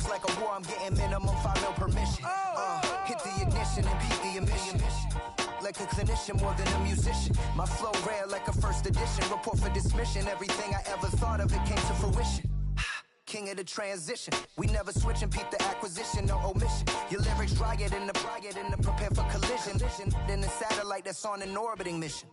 It's like a war, I'm getting minimum 5 mil permission. Hit the ignition and beat the emission. Like a clinician more than a musician. My flow rare like a first edition. Report for dismission. Everything I ever thought of, it came to fruition. King of the transition. We never switch and peep the acquisition, no omission. Your lyrics dry it in the prepare for collision. Then the satellite that's on an orbiting mission.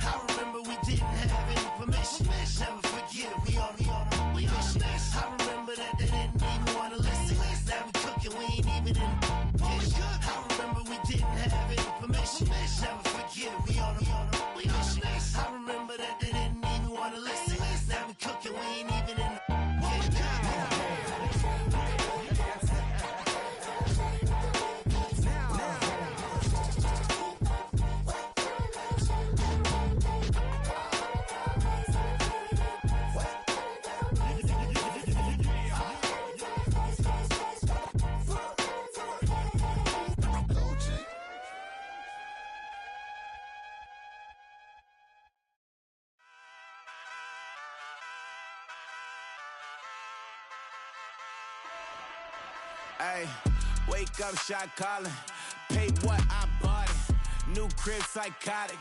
I remember we didn't have any permission. Never forget it, we on a mission. I remember that they didn't even want to listen. Now we cooking, we ain't even in the kitchen. I remember we didn't have any permission. Never forget it, we on a mission. I remember that they didn't even want to listen. Now we cooking, we ain't even in the kitchen. Ay, wake up, shot calling. Paid what I bought it. New crib psychotic.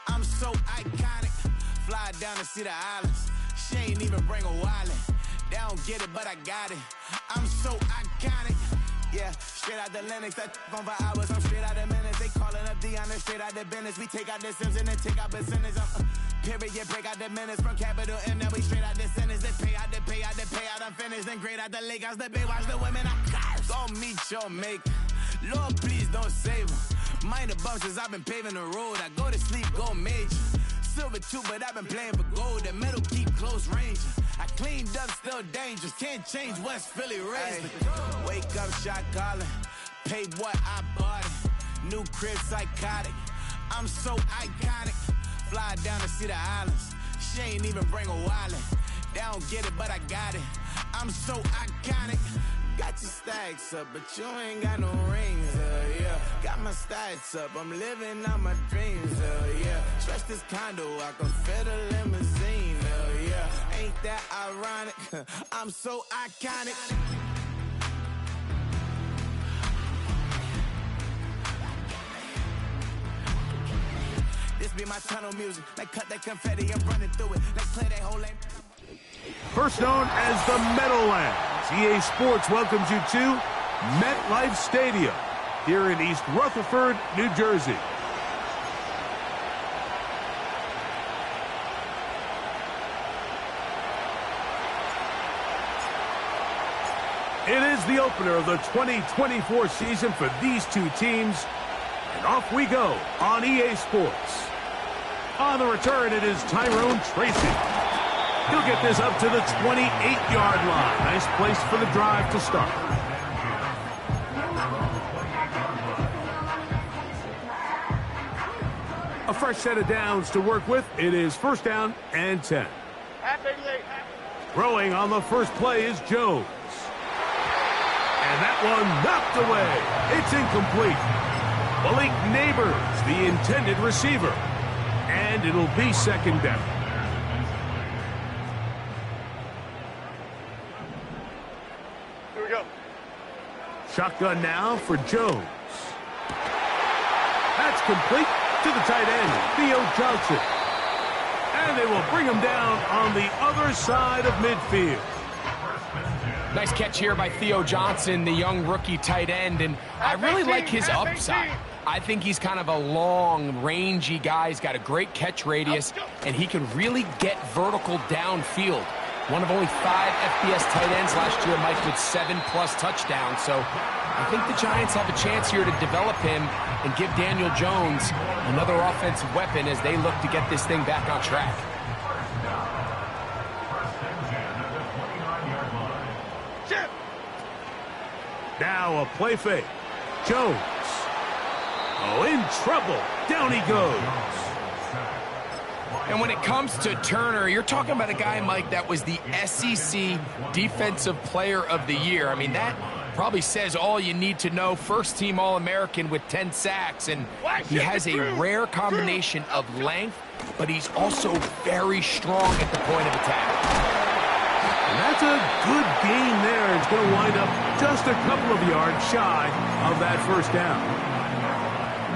I'm so iconic. Fly down to see the islands. She ain't even bring a wallet. They don't get it, but I got it. I'm so iconic. Yeah, straight out the Linux. That on for hours. I'm straight out the minutes. They calling up Dion, straight out the business. We take out the Sims and then take out percentage. Period, break out the minutes from capital M. Now we straight out the sentence. They pay out, I'm finished. Then great out the lake house, the bay, watch the women. I curse. Go meet your maker. Lord, please don't save them. Mind the bumps as I've been paving the road. I go to sleep, go major. Silver too, but I've been playing for gold. The metal keep close range. I cleaned up, still dangerous. Can't change West Philly raised. Wake up, shot calling. Paid what I bought it. New crib psychotic. I'm so iconic. Fly down to see the islands. She ain't even bring a wallet. They don't get it, but I got it. I'm so iconic. Got your stacks up, but you ain't got no rings, yeah. Got my stats up, I'm living out my dreams, yeah. Stretch this condo, I can fit a limousine, yeah. Ain't that ironic? I'm so iconic. This be my tunnel music. Like cut that confetti, I'm running through it. Like play that whole lane. First known as the Meadowlands, EA Sports welcomes you to MetLife Stadium here in East Rutherford, New Jersey. It is the opener of the 2024 season for these two teams. And off we go on EA Sports. On the return, it is Tyrone Tracy. He'll get this up to the 28-yard line. Nice place for the drive to start. A fresh set of downs to work with. It is first down and 10. Throwing on the first play is Jones. And that one knocked away. It's incomplete. Malik Neighbors, the intended receiver. And it'll be second down. Here we go. Shotgun now for Jones. That's complete to the tight end, Theo Johnson. And they will bring him down on the other side of midfield. Nice catch here by Theo Johnson, the young rookie tight end, and I really like his upside. I think he's kind of a long, rangy guy. He's got a great catch radius, and he can really get vertical downfield. One of only 5 FBS tight ends last year, Mike, with 7+ touchdowns. So I think the Giants have a chance here to develop him and give Daniel Jones another offensive weapon as they look to get this thing back on track. Now a play fake. Jones. Oh, in trouble. Down he goes. And when it comes to Turner, you're talking about a guy, Mike, that was the SEC Defensive Player of the Year. I mean, that probably says all you need to know. First team All-American with 10 sacks, and he has a rare combination of length, but he's also very strong at the point of attack. And that's That's a good gain there. It's going to wind up just a couple of yards shy of that first down.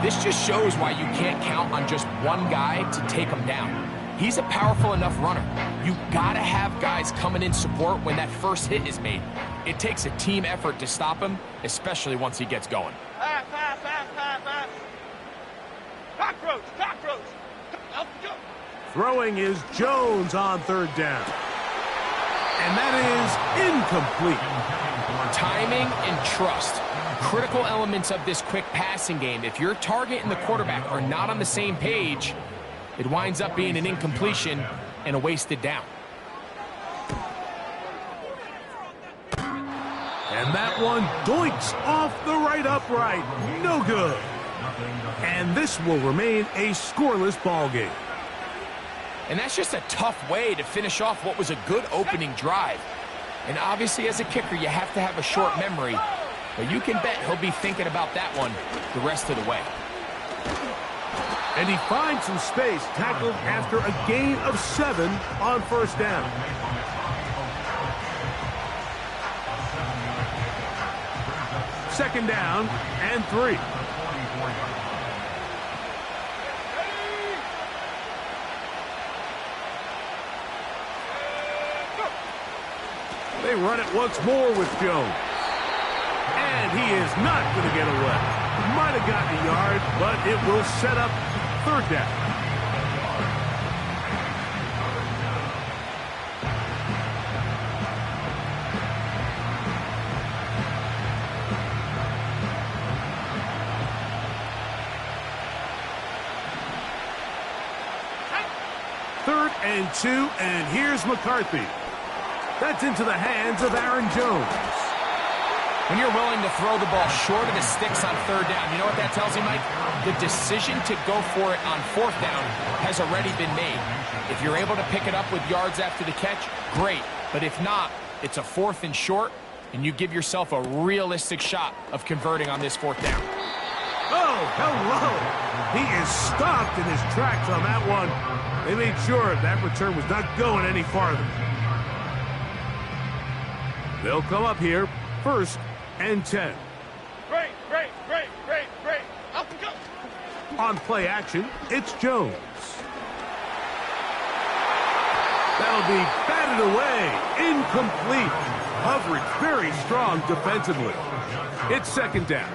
This just shows why you can't count on just one guy to take him down. He's a powerful enough runner. You gotta have guys coming in support when that first hit is made. It takes a team effort to stop him, especially once he gets going. Pass. Cockroach. Up, go. Throwing is Jones on third down. And that is incomplete. Timing and trust. Critical elements of this quick passing game. If your target and the quarterback are not on the same page, it winds up being an incompletion and a wasted down. And that one doinks off the right upright. No good. And this will remain a scoreless ball game. And that's just a tough way to finish off what was a good opening drive. And obviously, as a kicker, you have to have a short memory. But you can bet he'll be thinking about that one the rest of the way. And he finds some space, tackled after a gain of 7 on first down. Second down and 3. They run it once more with Jones. And he is not going to get away. Might have gotten a yard, but it will set up third down. Third and 2, and here's McCarthy. That's into the hands of Aaron Jones. When you're willing to throw the ball short of the sticks on third down, you know what that tells you, Mike? The decision to go for it on fourth down has already been made. If you're able to pick it up with yards after the catch, great. But if not, it's a 4th and short, and you give yourself a realistic shot of converting on this fourth down. Oh, hello. He is stopped in his tracks on that one. They made sure that return was not going any farther. They'll come up here, 1st and 10. Great. Up, go. On play action, it's Jones. That'll be batted away. Incomplete. Coverage very strong defensively. It's 2nd down.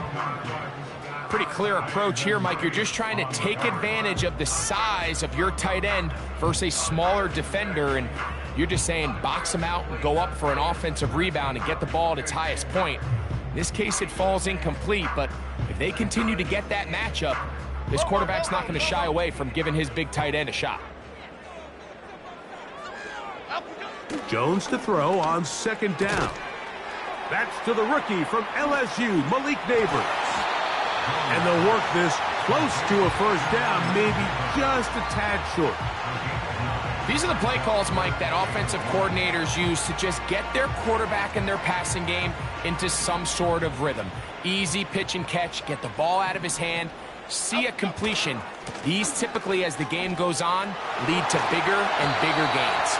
Pretty clear approach here, Mike. You're just trying to take advantage of the size of your tight end versus a smaller defender, and you're just saying box him out and go up for an offensive rebound and get the ball at its highest point. In this case, it falls incomplete, but if they continue to get that matchup, this quarterback's not going to shy away from giving his big tight end a shot. Jones to throw on 2nd down. That's to the rookie from LSU, Malik Neighbors. And they'll work this close to a first down, maybe just a tad short. These are the play calls, Mike, that offensive coordinators use to just get their quarterback and their passing game into some sort of rhythm. Easy pitch and catch, get the ball out of his hand, see a completion. These typically, as the game goes on, lead to bigger and bigger gains.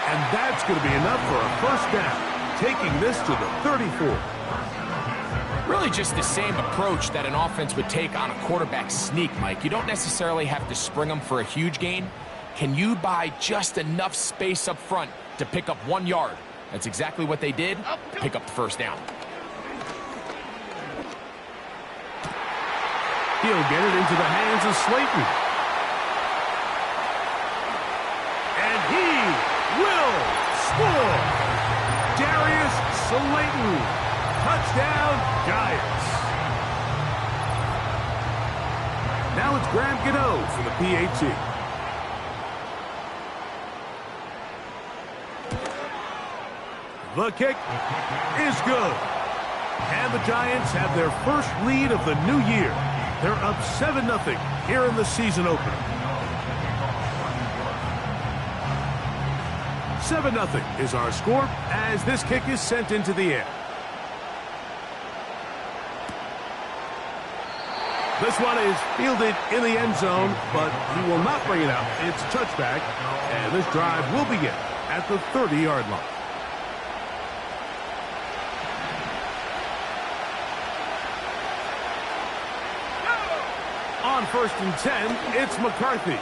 And that's going to be enough for a first down, taking this to the 34. Really just the same approach that an offense would take on a quarterback sneak, Mike. You don't necessarily have to spring them for a huge gain. Can you buy just enough space up front to pick up 1 yard? That's exactly what they did, pick up the first down. He'll get it into the hands of Slayton. And he will score. Darius Slayton. Touchdown, Giants. Now it's Graham Gano for the PAT. The kick is good. And the Giants have their first lead of the new year. They're up 7-0 here in the season opener. 7-0 is our score as this kick is sent into the air. This one is fielded in the end zone, but he will not bring it out. It's touchback, and this drive will begin at the 30-yard line. On 1st and 10, it's McCarthy.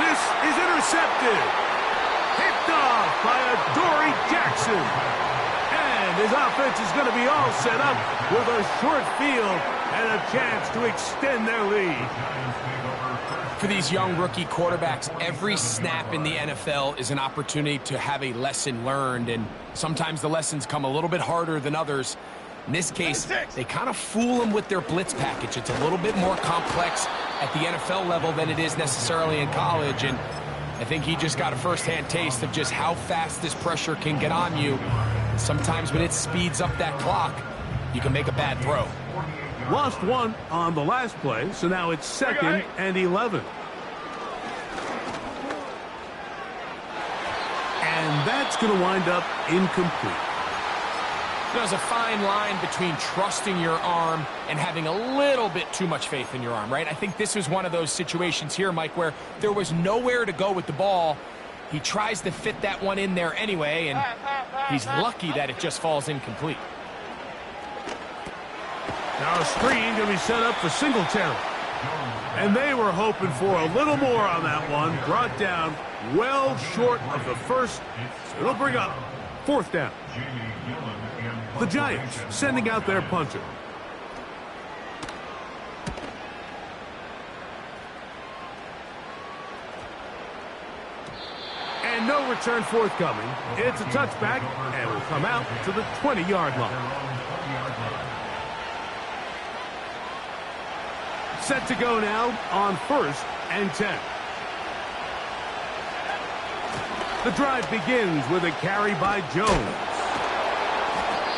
This is intercepted. Picked off by Adoree Jackson. And his offense is going to be all set up with a short field and a chance to extend their lead. For these young rookie quarterbacks, every snap in the NFL is an opportunity to have a lesson learned, and sometimes the lessons come a little bit harder than others. In this case, they kind of fool them with their blitz package. It's a little bit more complex at the NFL level than it is necessarily in college, and I think he just got a first-hand taste of just how fast this pressure can get on you. Sometimes when it speeds up that clock, you can make a bad throw. Lost one on the last play, so now it's 2nd and 11. And that's going to wind up incomplete. There's a fine line between trusting your arm and having a little bit too much faith in your arm, right? I think this is one of those situations here, Mike, where there was nowhere to go with the ball. He tries to fit that one in there anyway, and he's lucky that it just falls incomplete. Now a screen going to be set up for Singletary. And they were hoping for a little more on that one. Brought down well short of the first. So it'll bring up 4th down. The Giants sending out their punter. And no return forthcoming. It's a touchback and will come out to the 20-yard line. Set to go now on 1st and 10. The drive begins with a carry by Jones.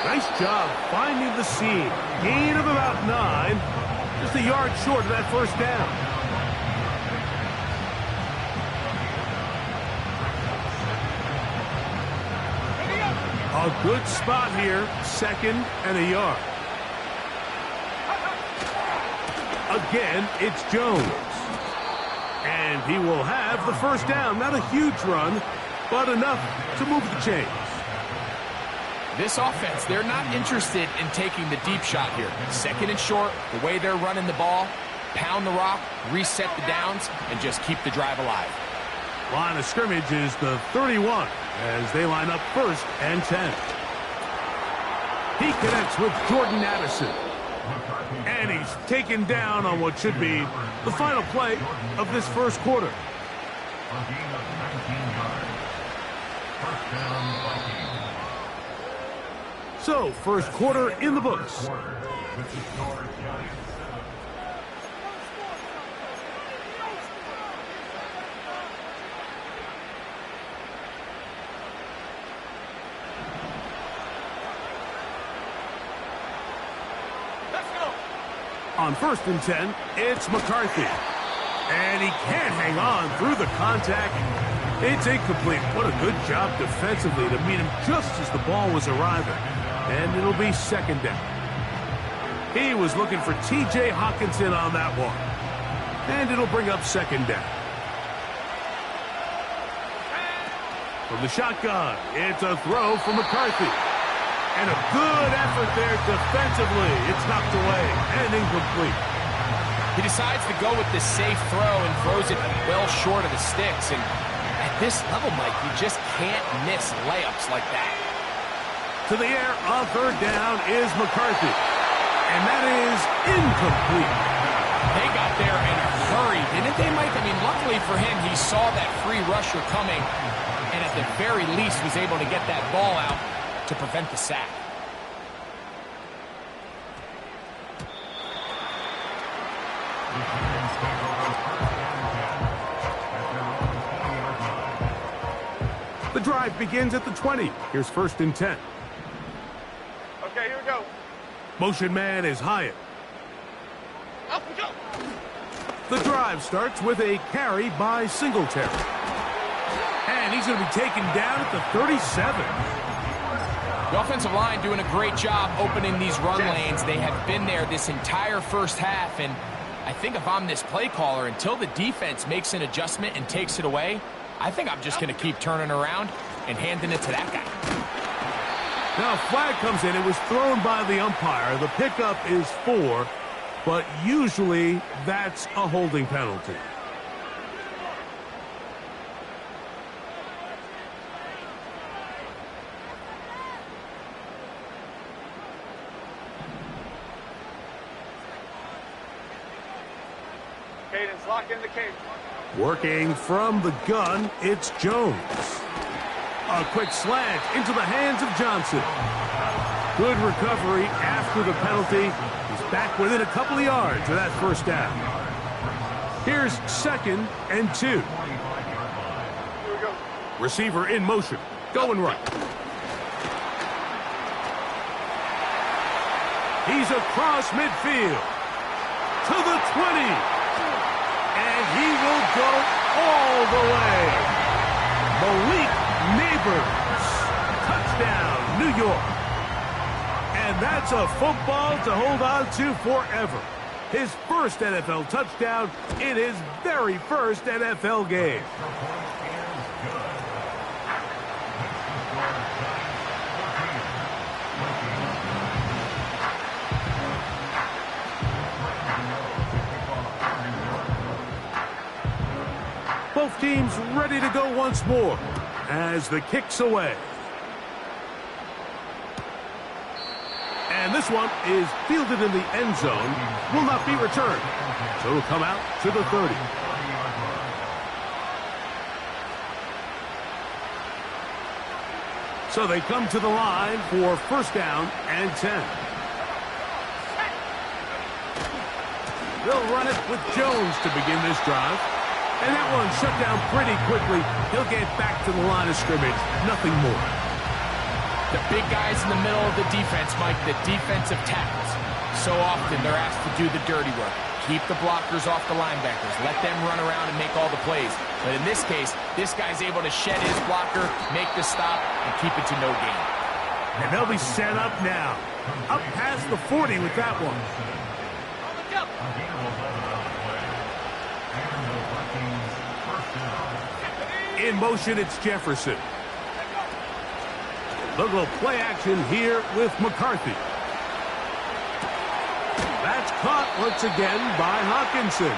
Nice job finding the seam. Gain of about 9. Just a yard short of that first down. A good spot here. 2nd and a yard. Again, it's Jones. And he will have the first down. Not a huge run, but enough to move the chains. This offense, they're not interested in taking the deep shot here. 2nd and short, the way they're running the ball, pound the rock, reset the downs, and just keep the drive alive. Line of scrimmage is the 31 as they line up 1st and 10. He connects with Jordan Addison. And he's taken down on what should be the final play of this first quarter. So, first quarter in the books. On 1st and 10, it's McCarthy. And he can't hang on through the contact. It's incomplete. What a good job defensively to meet him just as the ball was arriving. And it'll be 2nd down. He was looking for T.J. Hockenson on that one. And it'll bring up 2nd down. From the shotgun, it's a throw from McCarthy. And a good effort there defensively. It's knocked away and incomplete. He decides to go with the safe throw and throws it well short of the sticks. And at this level, Mike, you just can't miss layups like that. To the air on 3rd down is McCarthy. And that is incomplete. They got there in a hurry, didn't they, Mike? I mean, luckily for him, he saw that free rusher coming and at the very least was able to get that ball out to prevent the sack. The drive begins at the 20. Here's 1st and 10. Okay, here we go. Motion man is Hyatt. Up we go. The drive starts with a carry by Singletary. And he's going to be taken down at the 37. The offensive line doing a great job opening these run lanes. They have been there this entire first half, and I think if I'm this play caller, until the defense makes an adjustment and takes it away, I think I'm just going to keep turning around and handing it to that guy. Now a flag comes in. It was thrown by the umpire. The pickup is 4, but usually that's a holding penalty. Cadence, lock in the cadence. Working from the gun, it's Jones. A quick slant into the hands of Johnson. Good recovery after the penalty. He's back within a couple of yards of that first down. Here's 2nd and 2. Here we go. Receiver in motion. Going right. He's across midfield. To the 20. And he will go all the way. Malik Neighbors. Touchdown, New York. And that's a football to hold on to forever. His first NFL touchdown in his very first NFL game. Both teams ready to go once more as the kick's away. And this one is fielded in the end zone, will not be returned. So it'll come out to the 30. So they come to the line for 1st down and 10. They'll run it with Jones to begin this drive. And that one shut down pretty quickly. He'll get back to the line of scrimmage. Nothing more. The big guys in the middle of the defense, Mike, the defensive tackles. So often they're asked to do the dirty work. Keep the blockers off the linebackers. Let them run around and make all the plays. But in this case, this guy's able to shed his blocker, make the stop, and keep it to no gain. And they'll be set up now. Up past the 40 with that one. In motion, it's Jefferson. They'll go play action here with McCarthy. That's caught once again by Hawkinson.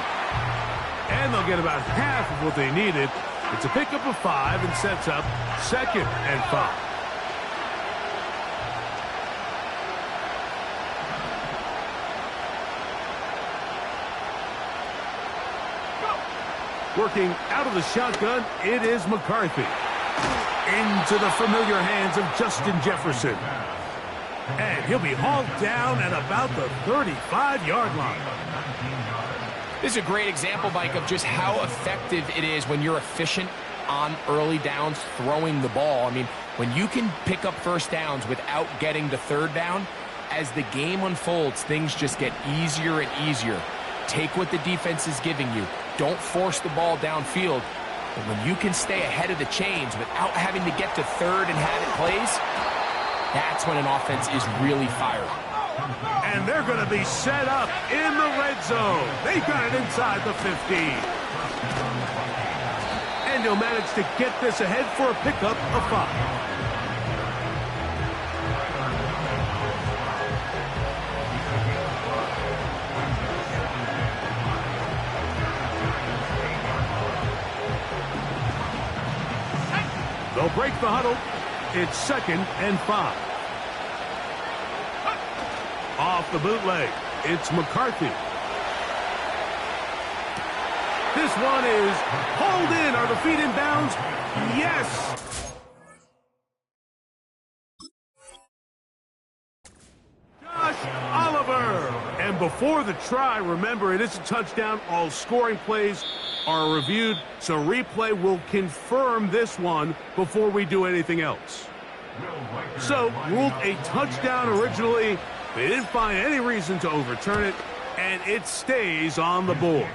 And they'll get about half of what they needed. It's a pickup of 5 and sets up 2nd and 5. Working out of the shotgun, it is McCarthy. Into the familiar hands of Justin Jefferson. And he'll be hauled down at about the 35-yard line. This is a great example, Mike, of just how effective it is when you're efficient on early downs throwing the ball. I mean, when you can pick up 1st downs without getting the 3rd down, as the game unfolds, things just get easier and easier. Take what the defense is giving you. Don't force the ball downfield. But when you can stay ahead of the chains without having to get to 3rd and have it plays, that's when an offense is really firing. And they're going to be set up in the red zone. They've got it inside the 15. And he'll manage to get this ahead for a pickup of 5. They'll break the huddle. It's 2nd and 5. Off the bootleg, it's McCarthy. This one is hauled in. Are the feet in bounds? Yes. Josh Oliver. And before the try, remember, it is a touchdown. All scoring plays are reviewed, so replay will confirm this one before we do anything else. So, ruled a touchdown originally. They didn't find any reason to overturn it, and it stays on the board.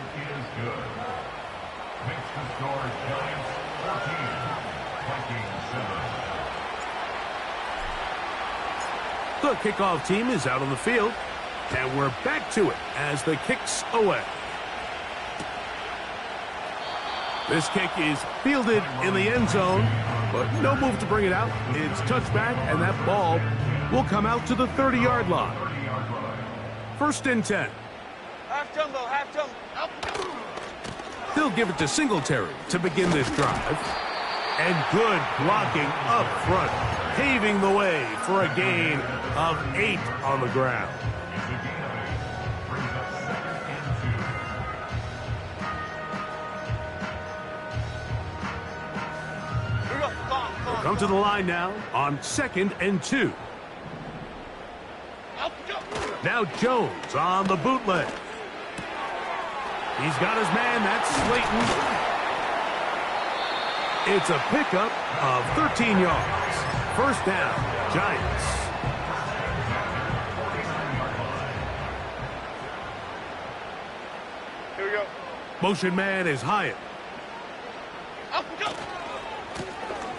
The kickoff team is out on the field, and we're back to it as the kick's away. This kick is fielded in the end zone, but no move to bring it out. It's touchback, and that ball will come out to the 30-yard line. 1st and 10. Half jumbo, half jumbo. They'll give it to Singletary to begin this drive. And good blocking up front, paving the way for a gain of 8 on the ground. Come to the line now on 2nd and 2. Now Jones on the bootleg. He's got his man, that's Slayton. It's a pickup of 13 yards. First down, Giants. Here we go. Motion man is Hyatt.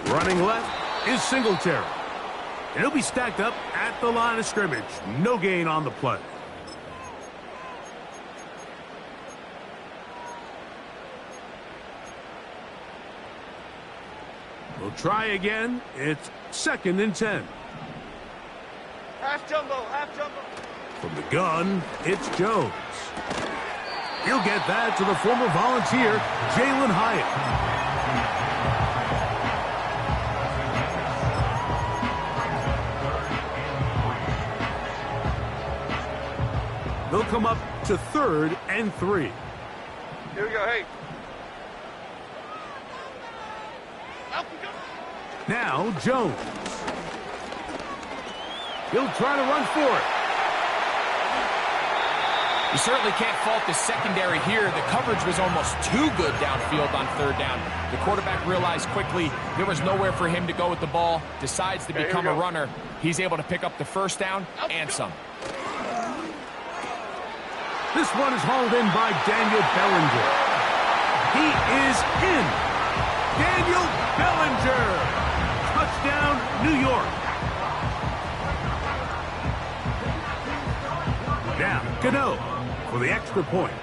Running left is Singletary. And he'll be stacked up at the line of scrimmage. No gain on the play. We'll try again. It's 2nd and 10. Half jumbo, half jumbo. From the gun, it's Jones. He'll get that to the former Volunteer, Jalen Hyatt. They'll come up to 3rd and 3. Here we go, hey. Now Jones. He'll try to run for it. You certainly can't fault the secondary here. The coverage was almost too good downfield on 3rd down. The quarterback realized quickly there was nowhere for him to go with the ball, decides to become a runner. He's able to pick up the 1st down and some. This one is hauled in by Daniel Bellinger. He is in. Daniel Bellinger. Touchdown, New York. Now, Cano for the extra point.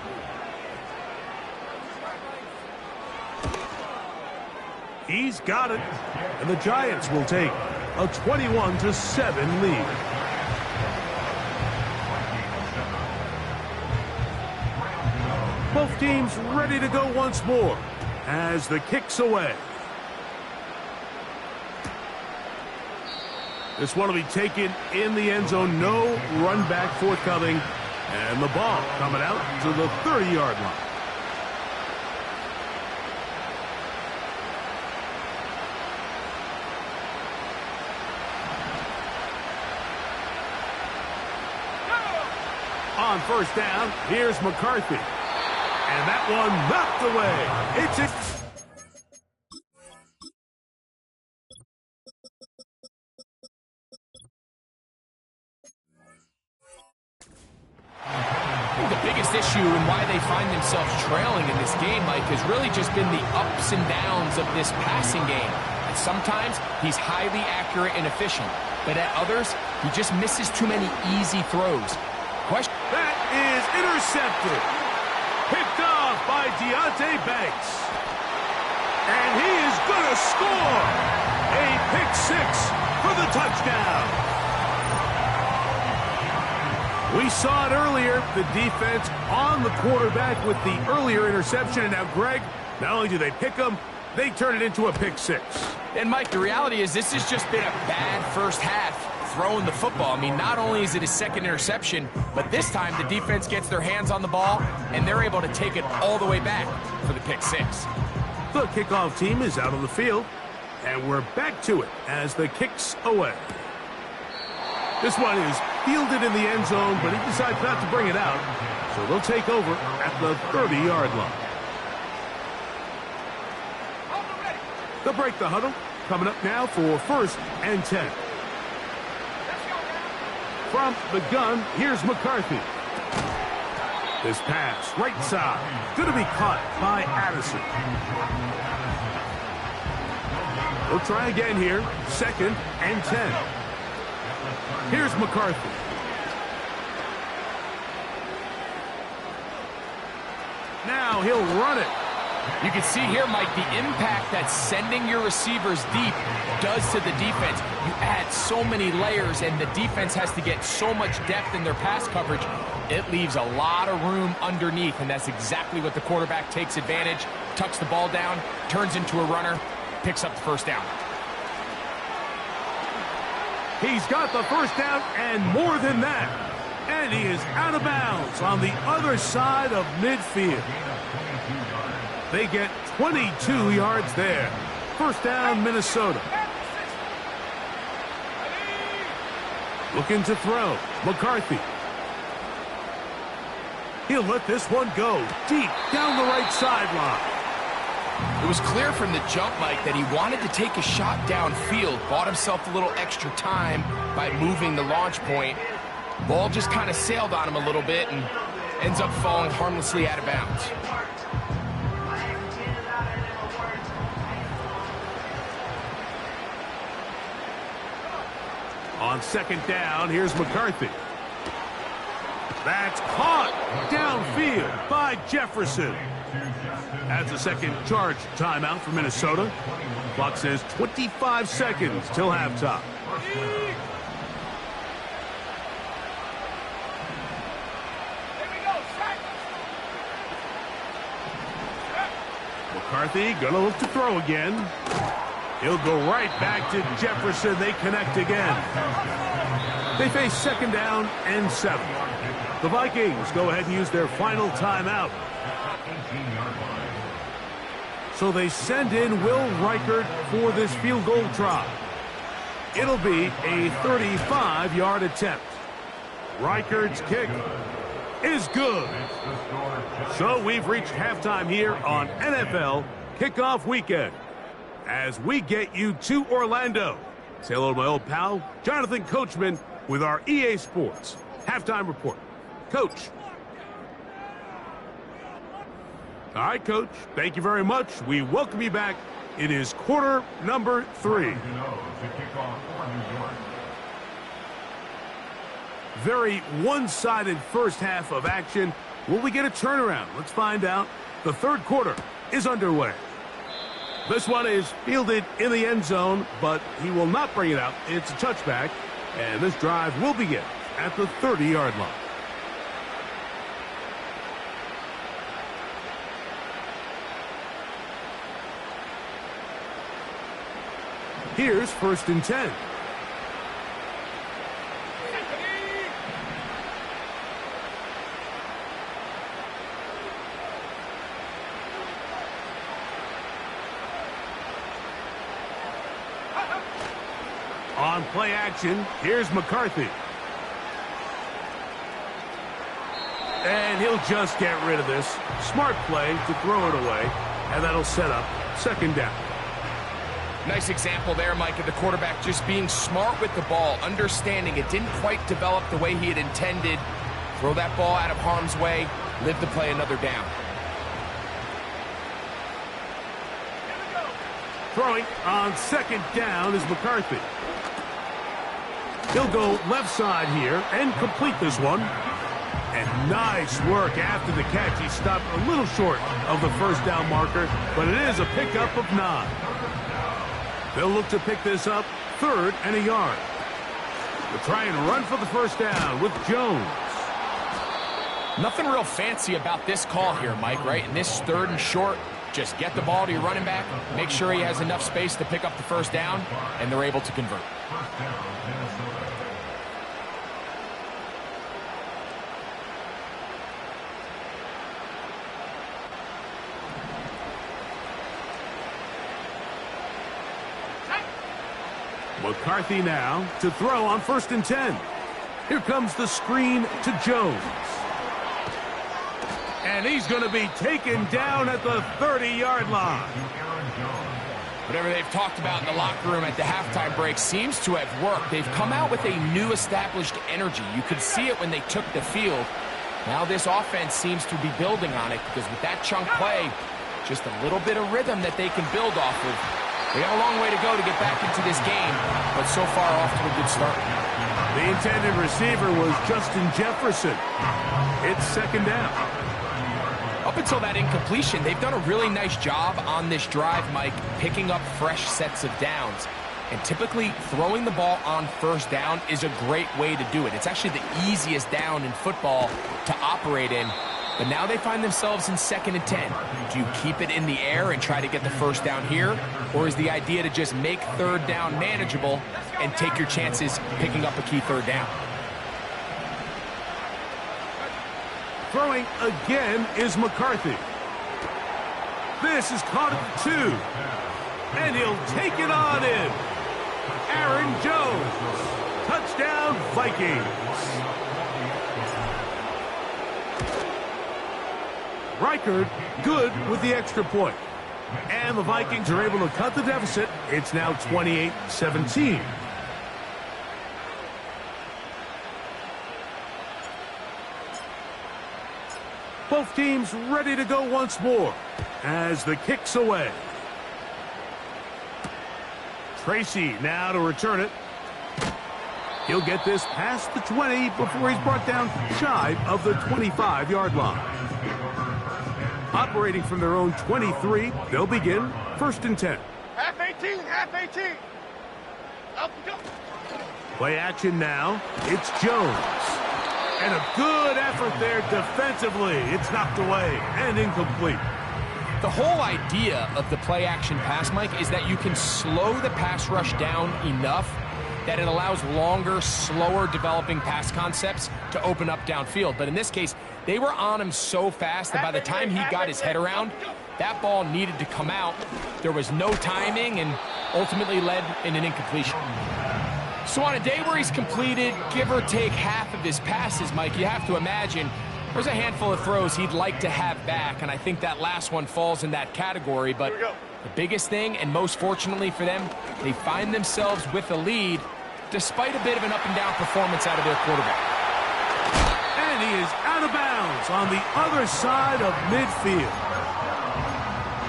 He's got it. And the Giants will take a 21-7 lead. Both teams ready to go once more as the kick's away. This one will be taken in the end zone. No run back forthcoming. And the ball coming out to the 30-yard line. On 1st down, here's McCarthy. And that one knocked away. It's it. The biggest issue and why they find themselves trailing in this game, Mike, has really just been the ups and downs of this passing game. And sometimes he's highly accurate and efficient, but at others, he just misses too many easy throws. That is intercepted. Picked off by Deonte Banks. And he is going to score. A pick 6 for the touchdown. We saw it earlier, the defense on the quarterback with the earlier interception. And now, Greg, not only do they pick him, they turn it into a pick 6. And, Mike, the reality is this has just been a bad first half throwing the football. I mean, not only is it his 2nd interception, but this time the defense gets their hands on the ball, and they're able to take it all the way back for the pick 6. The kickoff team is out on the field, and we're back to it as the kick's away. This one is fielded in the end zone, but he decides not to bring it out, so they'll take over at the 30-yard line. They'll break the huddle. Coming up now for 1st and 10. From the gun, here's McCarthy. This pass, right side, going to be caught by Addison. We'll try again here, 2nd and 10. Here's McCarthy. Now he'll run it. You can see here, Mike, the impact that sending your receivers deep does to the defense. You add so many layers, and the defense has to get so much depth in their pass coverage. It leaves a lot of room underneath, and that's exactly what the quarterback takes advantage, tucks the ball down, turns into a runner, picks up the first down. He's got the first down and more than that. And he is out of bounds on the other side of midfield. They get 22 yards there. First down, Minnesota. Looking to throw. McCarthy. He'll let this one go deep down the right sideline. It was clear from the jump, Mike, that he wanted to take a shot downfield, bought himself a little extra time by moving the launch point. Ball just kind of sailed on him a little bit and ends up falling harmlessly out of bounds. On second down, here's McCarthy. That's caught downfield by Jefferson. Adds a second charge timeout for Minnesota. Clock says 25 seconds till halftime. McCarthy gonna look to throw again. He'll go right back to Jefferson. They connect again. They face second down and 7. The Vikings go ahead and use their final timeout. So they send in Will Reichert for this field goal try. It'll be a 35-yard attempt. Reichert's kick is good. So we've reached halftime here on NFL Kickoff Weekend. As we get you to Orlando. Say hello to my old pal, Jonathan Coachman, with our EA Sports Halftime Report. Coach. All right, Coach. Thank you very much. We welcome you back. It is quarter number 3. Very one-sided first half of action. Will we get a turnaround? Let's find out. The third quarter is underway. This one is fielded in the end zone, but he will not bring it out. It's a touchback, and this drive will begin at the 30-yard line. Here's 1st and 10. On play action, here's McCarthy. And he'll just get rid of this. Smart play to throw it away, and that'll set up second down. Nice example there, Mike, of the quarterback just being smart with the ball, understanding it didn't quite develop the way he had intended. Throw that ball out of harm's way, live to play another down. Throwing on second down is McCarthy. He'll go left side here and complete this one. And nice work after the catch. He stopped a little short of the first down marker, but it is a pickup of 9. They'll look to pick this up 3rd and a yard. They'll try and run for the first down with Jones. Nothing real fancy about this call here, Mike, right? In this 3rd and short, just get the ball to your running back, make sure he has enough space to pick up the first down, and they're able to convert. McCarthy now to throw on 1st and 10. Here comes the screen to Jones. And he's going to be taken down at the 30-yard line. Whatever they've talked about in the locker room at the halftime break seems to have worked. They've come out with a new established energy. You could see it when they took the field. Now this offense seems to be building on it because with that chunk play, just a little bit of rhythm that they can build off of. They got a long way to go to get back into this game, but so far off to a good start. The intended receiver was Justin Jefferson. It's second down. Up until that incompletion, they've done a really nice job on this drive, Mike, picking up fresh sets of downs. And typically, throwing the ball on first down is a great way to do it. It's actually the easiest down in football to operate in. But now they find themselves in 2nd and 10. Do you keep it in the air and try to get the first down here? Or is the idea to just make 3rd down manageable and take your chances picking up a key 3rd down? Throwing again is McCarthy. This is caught at 2. And he'll take it on in. Aaron Jones. Touchdown, Vikings. Reichard good with the extra point. And the Vikings are able to cut the deficit. It's now 28-17. Both teams ready to go once more as the kick's away. Tracy now to return it. He'll get this past the 20 before he's brought down shy of the 25-yard line. Operating from their own 23, they'll begin 1st and 10. Half 18, half 18. Up, go. Play action now. It's Jones. And a good effort there defensively. It's knocked away and incomplete. The whole idea of the play action pass, Mike, is that you can slow the pass rush down enough that it allows longer, slower developing pass concepts to open up downfield. But in this case, they were on him so fast that by the time he got his head around, that ball needed to come out. There was no timing and ultimately led in an incompletion. So on a day where he's completed, give or take half of his passes, Mike, you have to imagine there's a handful of throws he'd like to have back, and I think that last one falls in that category. But the biggest thing, and most fortunately for them, they find themselves with a lead despite a bit of an up-and-down performance out of their quarterback. And he is out of bounds on the other side of midfield.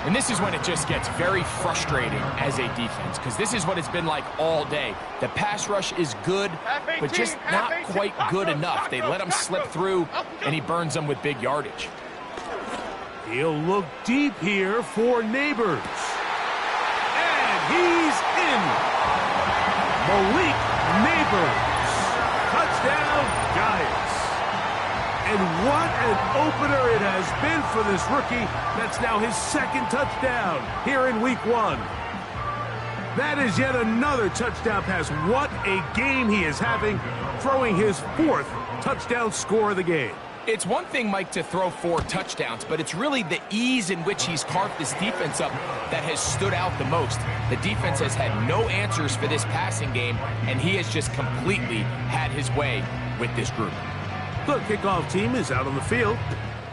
And this is when it just gets very frustrating as a defense, because this is what it's been like all day. The pass rush is good, but just not quite good enough. They let him slip through, and he burns them with big yardage. He'll look deep here for Neighbors. And he's in. Malik Neighbors. Touchdown, Giants. And what an opener it has been for this rookie. That's now his 2nd touchdown here in week 1. That is yet another touchdown pass. What a game he is having, throwing his 4th touchdown score of the game. It's one thing, Mike, to throw 4 touchdowns, but it's really the ease in which he's carved this defense up that has stood out the most. The defense has had no answers for this passing game, and he has just completely had his way with this group. The kickoff team is out on the field,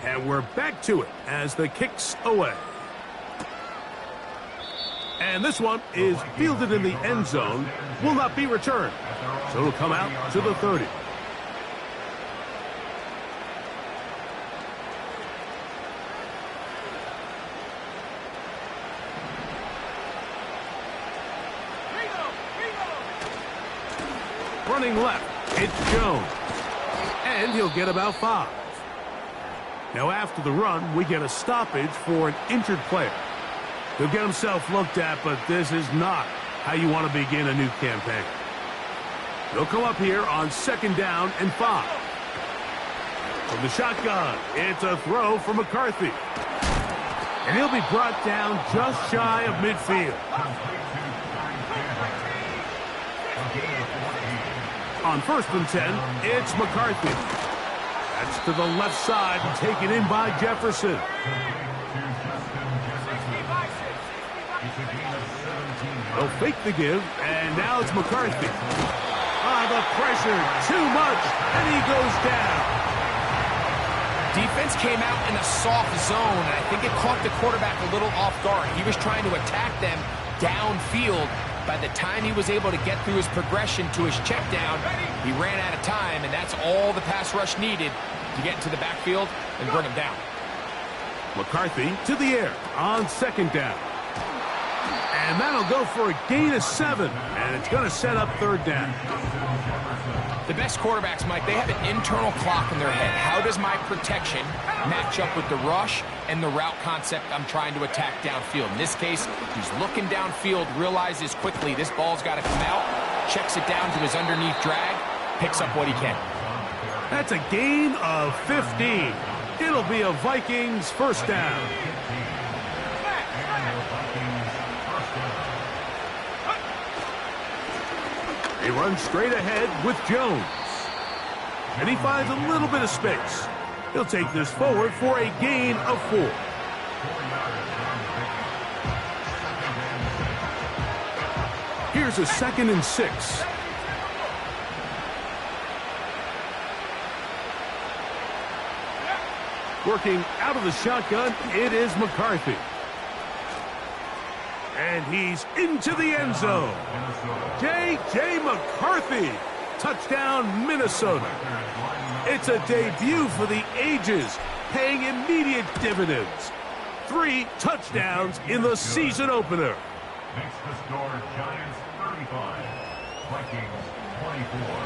and we're back to it as the kick's away. And this one is fielded in the end zone, will not be returned. So it'll come out to the 30. Running left, it's Jones. And he'll get about 5. Now after the run, we get a stoppage for an injured player. He'll get himself looked at, but this is not how you want to begin a new campaign. He'll come up here on 2nd down and 5. From the shotgun, it's a throw for McCarthy. And he'll be brought down just shy of midfield. On 1st and 10, it's McCarthy. That's to the left side, taken in by Jefferson. They'll fake the give, and now it's McCarthy. The pressure, too much, and he goes down. Defense came out in a soft zone, and I think it caught the quarterback a little off guard. He was trying to attack them downfield. By the time he was able to get through his progression to his check down, he ran out of time, and that's all the pass rush needed to get into the backfield and bring him down. McCarthy to the air on 2nd down. And that'll go for a gain of 7, and it's going to set up 3rd down. The best quarterbacks, Mike, they have an internal clock in their head. How does my protection match up with the rush and the route concept I'm trying to attack downfield? In this case, he's looking downfield, realizes quickly this ball's got to come out, checks it down to his underneath drag, picks up what he can. That's a gain of 15. It'll be a Vikings first down. They run straight ahead with Jones. And he finds a little bit of space. He'll take this forward for a gain of 4. Here's a 2nd and 6. Working out of the shotgun, it is McCarthy. And he's into the end zone. J.J. McCarthy. Touchdown, Minnesota. It's a debut for the ages, paying immediate dividends. 3 touchdowns in the season opener. Makes the score Giants 35, Vikings 24.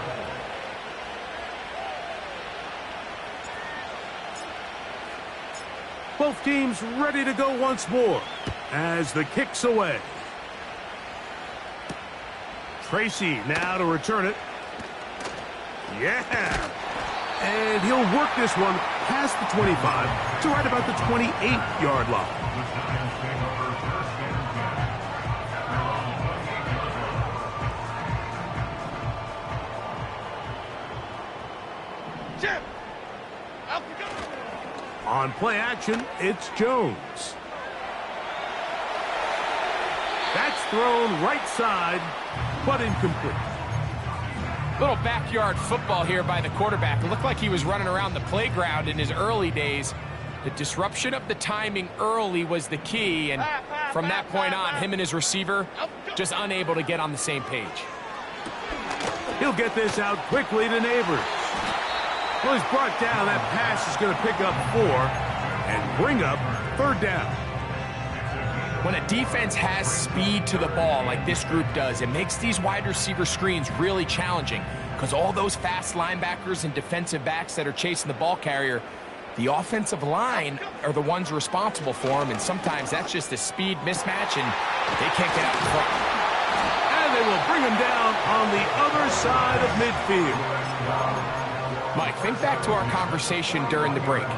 Both teams ready to go once more as the kick's away. Tracy now to return it. Yeah. And he'll work this one past the 25 to right about the 28-yard line. Jim! Out we go! On play action, it's Jones. That's thrown right side, but incomplete. Little backyard football here by the quarterback. It looked like he was running around the playground in his early days. The disruption of the timing early was the key, and from that point on, him and his receiver just unable to get on the same page. He'll get this out quickly to Neighbors. Well, he's brought down. That pass is going to pick up 4 and bring up 3rd down. When a defense has speed to the ball like this group does, it makes these wide receiver screens really challenging because all those fast linebackers and defensive backs that are chasing the ball carrier, the offensive line are the ones responsible for them, and sometimes that's just a speed mismatch, and they can't get out in front. And they will bring him down on the other side of midfield. Mike, think back to our conversation during the break.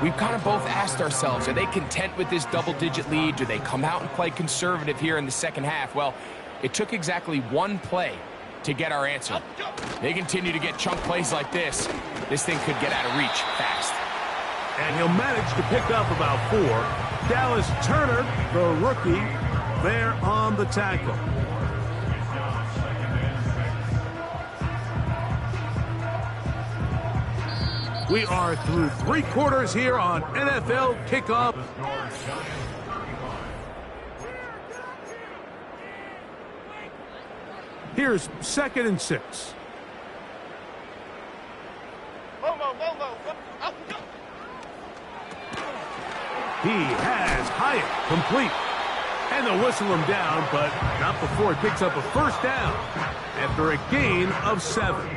We've kind of both asked ourselves, are they content with this double-digit lead? Do they come out and play conservative here in the second half? Well, it took exactly 1 play to get our answer. They continue to get chunk plays like this. This thing could get out of reach fast. And he'll manage to pick up about 4. Dallas Turner, the rookie, there on the tackle. We are through 3 quarters here on NFL Kickoff. Here's 2nd and 6. He has Hyatt complete. And they'll whistle him down, but not before he picks up a 1st down after a gain of 7.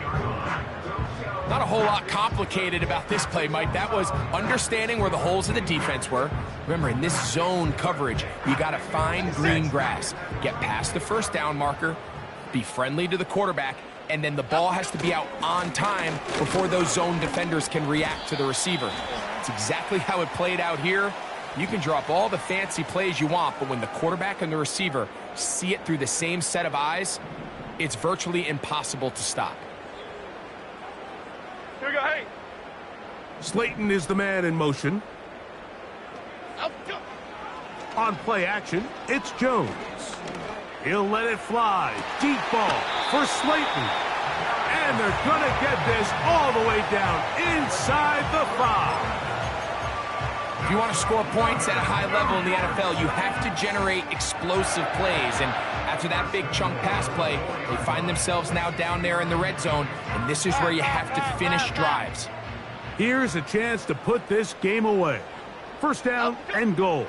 Not a whole lot complicated about this play, Mike. That was understanding where the holes of the defense were. Remember, in this zone coverage, you got to find green grass. Get past the 1st down marker, be friendly to the quarterback, and then the ball has to be out on time before those zone defenders can react to the receiver. It's exactly how it played out here. You can draw up all the fancy plays you want, but when the quarterback and the receiver see it through the same set of eyes, it's virtually impossible to stop. Here we go, hey! Slayton is the man in motion. Out we go! On play action, it's Jones. He'll let it fly. Deep ball for Slayton. And they're going to get this all the way down inside the 5. If you want to score points at a high level in the NFL, you have to generate explosive plays. And after that big chunk pass play, they find themselves now down there in the red zone, and this is where you have to finish drives. Here's a chance to put this game away. 1st down and goal.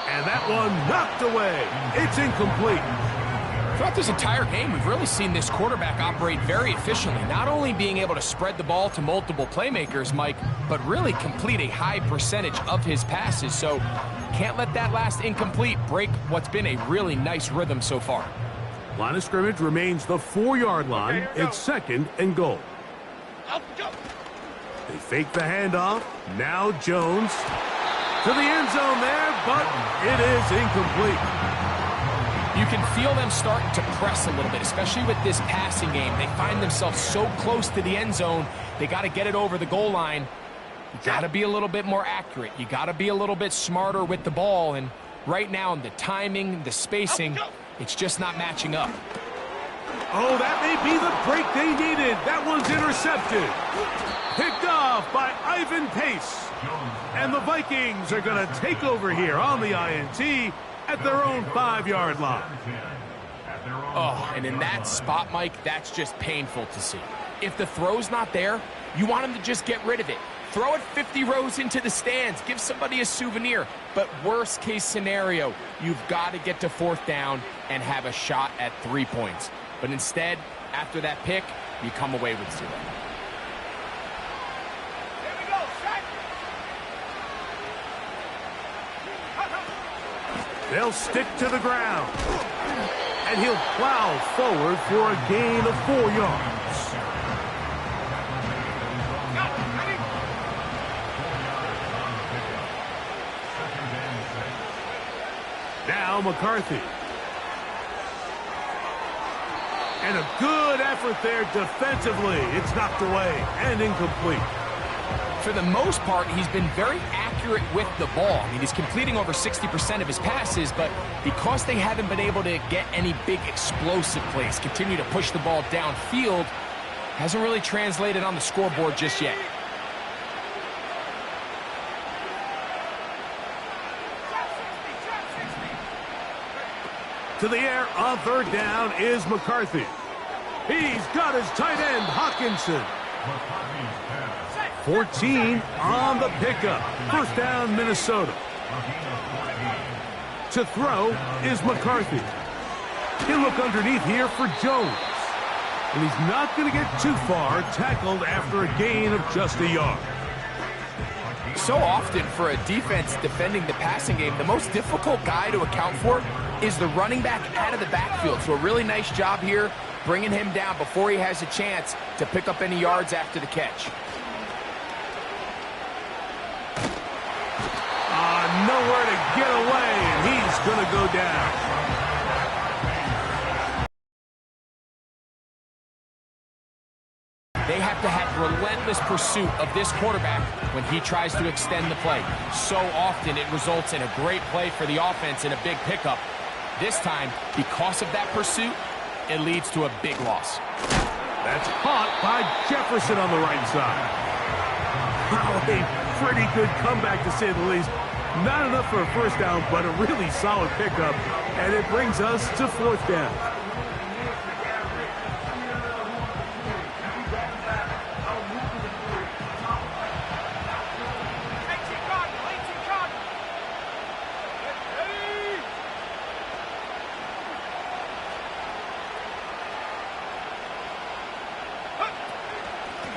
And that one knocked away. It's incomplete. Throughout this entire game, we've really seen this quarterback operate very efficiently, not only being able to spread the ball to multiple playmakers, Mike, but really complete a high percentage of his passes. So can't let that last incomplete break what's been a really nice rhythm so far. Line of scrimmage remains the 4-yard line. It's 2nd and goal. They fake the handoff. Now Jones to the end zone there, but it is incomplete. You can feel them starting to press a little bit, especially with this passing game. They find themselves so close to the end zone, they got to get it over the goal line. You got to be a little bit more accurate. You got to be a little bit smarter with the ball, and right now, the timing, the spacing, it's just not matching up. Oh, that may be the break they needed. That one's intercepted. Picked off by Ivan Pace. And the Vikings are going to take over here on the INT at their own 5-yard line. Oh, and in that spot, Mike, that's just painful to see. If the throw's not there, you want him to just get rid of it. Throw it 50 rows into the stands. Give somebody a souvenir. But worst case scenario, you've got to get to 4th down and have a shot at 3 points. But instead, after that pick, you come away with 0. They'll stick to the ground. And he'll plow forward for a gain of 4 yards. Now McCarthy. And a good effort there defensively. It's knocked away and incomplete. For the most part, he's been very accurate with the ball. I mean, he's completing over 60% of his passes, but because they haven't been able to get any big explosive plays, continue to push the ball downfield, hasn't really translated on the scoreboard just yet. To the air on 3rd down is McCarthy. He's got his tight end, Hawkinson. 14 on the pickup. 1st down, Minnesota. To throw is McCarthy. He'll look underneath here for Jones. And he's not going to get too far, tackled after a gain of just a yard. So often for a defense defending the passing game, the most difficult guy to account for is the running back out of the backfield. So a really nice job here, bringing him down before he has a chance to pick up any yards after the catch. Nowhere to get away, and he's going to go down. They have to have relentless pursuit of this quarterback when he tries to extend the play. So often it results in a great play for the offense and a big pickup. This time, because of that pursuit, it leads to a big loss. That's caught by Jefferson on the right side. Oh, a pretty good comeback, to say the least. Not enough for a 1st down, but a really solid pickup. And it brings us to 4th down.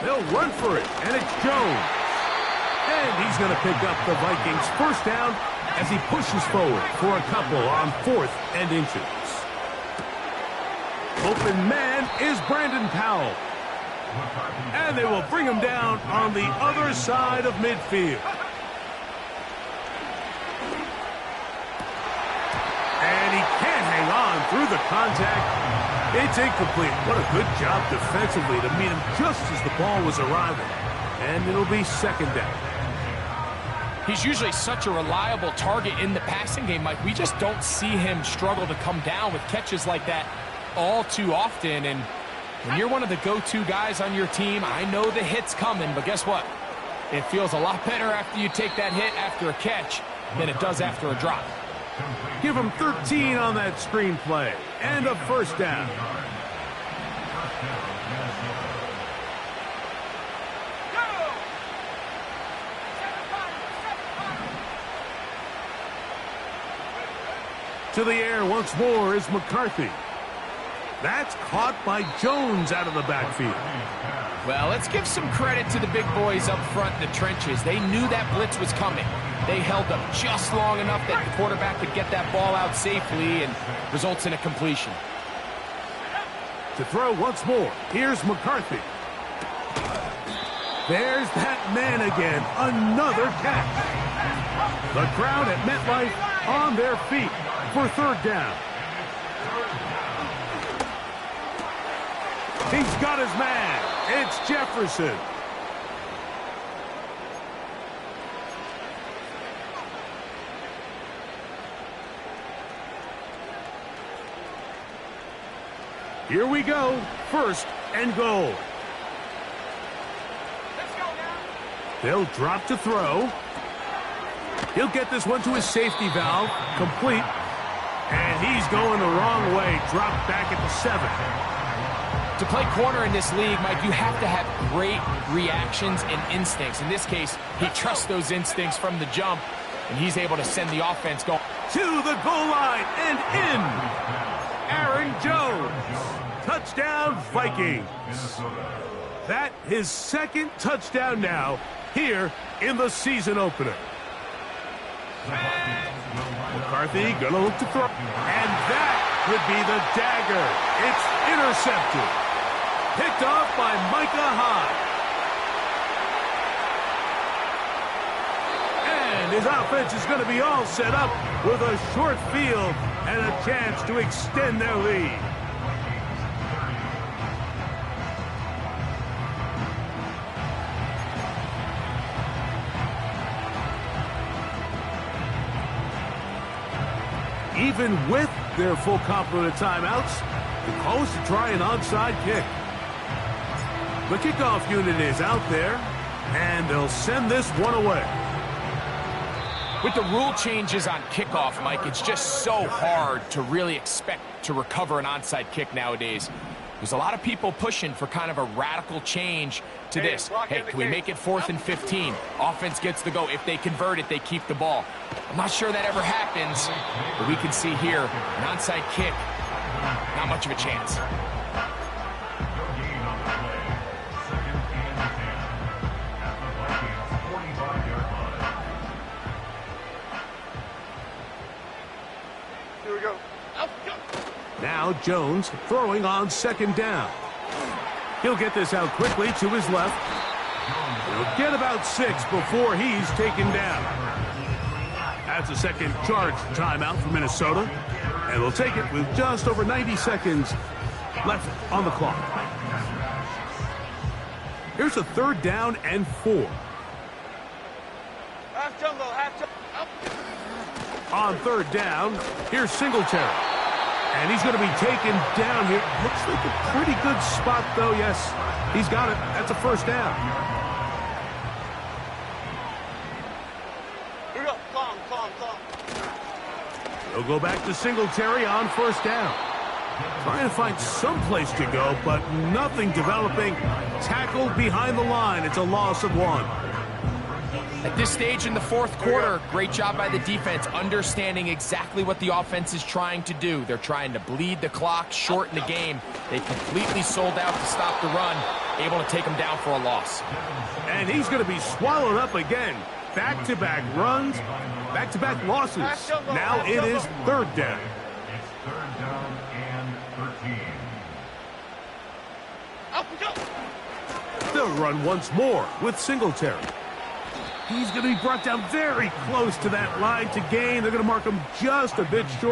They'll run for it, and it's Jones. And he's going to pick up the Vikings' 1st down as he pushes forward for a couple on 4th and inches. Open man is Brandon Powell. And they will bring him down on the other side of midfield. And he can't hang on through the contact. It's incomplete. What a good job defensively to meet him just as the ball was arriving. And it'll be 2nd down. He's usually such a reliable target in the passing game, Mike. We just don't see him struggle to come down with catches like that all too often. And when you're one of the go-to guys on your team, I know the hit's coming, but guess what? It feels a lot better after you take that hit after a catch than it does after a drop. Give him 13 on that screen play and a 1st down. To the air once more is McCarthy. That's caught by Jones out of the backfield. Well, let's give some credit to the big boys up front in the trenches. They knew that blitz was coming. They held up just long enough that the quarterback could get that ball out safely and results in a completion. To throw once more, here's McCarthy. There's that man again, another catch. The crowd at MetLife on their feet for third down. He's got his man. It's Jefferson. Here we go. First and goal. They'll drop to throw. He'll get this one to his safety valve. Complete. And he's going the wrong way. Dropped back at the 7. To play corner in this league, Mike, you have to have great reactions and instincts. In this case, he trusts those instincts from the jump, and he's able to send the offense going to the goal line and in. Aaron Jones. Touchdown, Vikings. That his second touchdown now here in the season opener. McCarthy gonna look to throw. And that would be the dagger. It's intercepted. Picked off by Micah Hyde. And his offense is going to be all set up with a short field and a chance to extend their lead. Even with their full complement of timeouts, the call is to try an onside kick. The kickoff unit is out there, and they'll send this one away. With the rule changes on kickoff, Mike, it's just so hard to really expect to recover an onside kick nowadays. There's a lot of people pushing for kind of a radical change to this. Hey, can we make it 4th and 15? Offense gets the go. If they convert it, they keep the ball. I'm not sure that ever happens, but we can see here, an onside kick, not much of a chance. Here we go. Now Jones throwing on second down. He'll get this out quickly to his left. He'll get about 6 before he's taken down. That's a second charge timeout for Minnesota. And they'll take it with just over 90 seconds left on the clock. Here's a third down and 4. Half jumbo, half jumbo. On third down, here's Singletary. And he's going to be taken down here. Looks like a pretty good spot, though. Yes, he's got it. That's a first down. Here we go. Long. They'll go back to Singletary on first down. Trying to find some place to go, but nothing developing. Tackled behind the line. It's a loss of 1. At this stage in the fourth quarter, great job by the defense, understanding exactly what the offense is trying to do. They're trying to bleed the clock, shorten the game. They completely sold out to stop the run, able to take them down for a loss. And he's going to be swallowed up again. Back-to-back runs, back-to-back losses. Now it is third down. It's third down and 13. They'll run once more with Singletary. He's going to be brought down very close to that line to gain. They're going to mark him just a bit short.